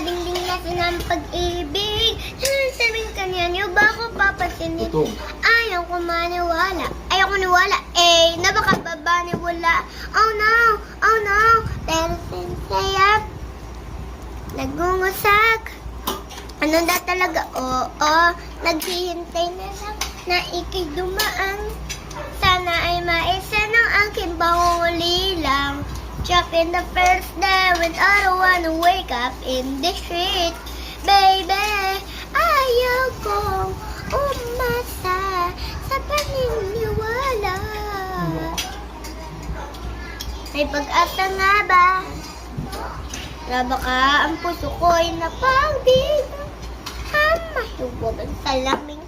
dingding na sinang pag-ibig. Sabing kanya niyo ba ako papasinin? Tutong. Ayaw ko maniwala. Ayaw ko niwala. Na baka babaniwala. Oh no. Pero sinsaya, nagungusag. Ano na talaga? Oo, naghihintay na lang na ikay dumaan. Sana ay maisa ng aking banguli lang. Just in the first day when I don't wanna wake up in the street. Baby, ayaw kong umasa sa paniniwala. May pag-asa nga ba? Na baka ang puso ko'y napagbilang. Mahiwagan sa lamig